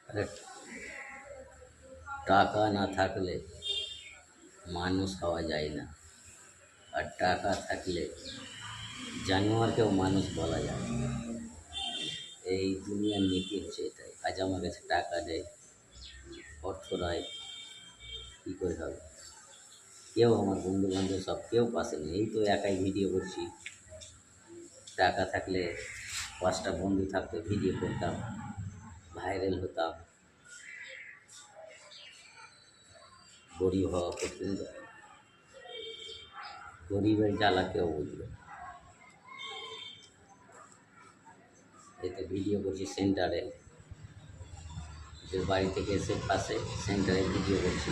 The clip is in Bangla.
আরে টাকা না থাকলে মানুষ হওয়া যায় না, আর টাকা থাকলে জানোয়ারকেও মানুষ বলা যায়। এই দুনিয়ার নীতি হচ্ছে এটাই। আজ আমার কাছে টাকা নেই, অর্থ নাই, কী করে হবে? কেউ আমার বন্ধু বান্ধব সব কেউ পাশে নেই, এই তো একাই ভিডিও করছি। টাকা থাকলে 5টা বন্ধু থাকতো, ভিডিও করতাম, ভাইরাল হতাম। গরিব হওয়া কঠিন, গরিবের জ্বালা কেউ বুঝবে না। এতে ভিডিও করছি সেন্টারে, যে বাড়ি থেকে এসে পাশে সেন্টারে ভিডিও করছি।